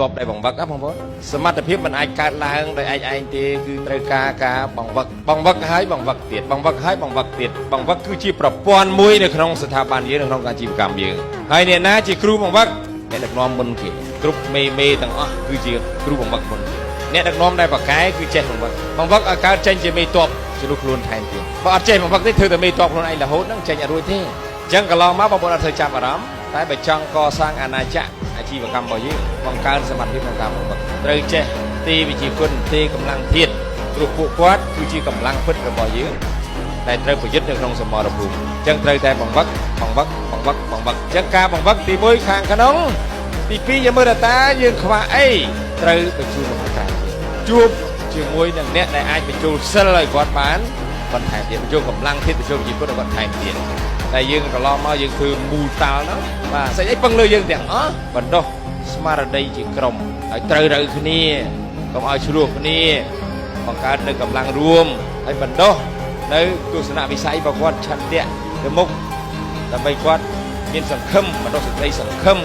តបដែលបង្វឹកណាបងប្អូនសមត្ថភាពមិនអាចកើតឡើងដោយឯងទេគឺត្រូវការបង្វឹកហើយបង្វឹកទៀតបង្វឹកហើយបង្វឹកទៀតបង្វឹកគឺជាប្រព័ន្ធមួយនៅក្នុងស្ថាប័នយើងនៅក្នុងការជីវកម្មយើងហើយអ្នកណាជាគ្រូបង្វឹកអ្នកដឹកនាំមុនគេគ្រប់មេទាំងអស់គឺជាគ្រូបង្វឹកមុនអ្នកដឹកនាំដែលបកកែគឺចេះបង្វឹកឲ្យកើតចេញជាមេតបជំនួសខ្លួនថែមទៀតបើអត់ចេះបង្វឹកទេធ្វើតែមេតបខ្លួនឯងរហូតហ្នឹងចេញអត់រួចទេអញ្ចឹងកន្លងមកបងប្អូនអត់ធ្វើចាប់អារម្មណ៍តែបើចង់កសាងអាណាចក្រអាជីវកម្មរបស់យើងបង្កើនសមត្ថភាពក្នុងការបង្វឹកត្រូវចេះទេវិជ្ជាគុណទេកម្លាំងធាតុព្រោះពួកគាត់គឺជាកម្លាំងពិតរបស់យើងដែលត្រូវប្រយុទ្ធនៅក្នុងសមរភូមិអញ្ចឹងត្រូវតែបង្វឹកអញ្ចឹងការបង្វឹកទី1ខាងក្នុងទី2យើងមើលតើយើងខ្វះអីត្រូវបញ្ជូនមកក្រៅជួបជាមួយនឹងអ្នកដែលអាចបញ្ចូលសិលឲ្យគាត់បានបន្ថែមទៀតបញ្ចូលកម្លាំងធាតុបញ្ចូលជីវិតឲ្យគាត់ថែមទៀតតែយើងកន្លងមកយើងធ្វើមូលតាល់ហ្នឹងបាទស្អីពឹងលើយើងទាំងអស់បណ្ដោះស្មារតីជាក្រុមហើយត្រូវគ្នាកុំឲ្យឆ្លោះគ្នាបង្កើតនៅកម្លាំងរួមហើយបណ្ដោះនៅទស្សនវិស័យរបស់គាត់ឆន្ទៈទៅមុខដើម្បីគាត់មានសង្ឃឹមបណ្ដោះសេចក្តីសង្ឃឹម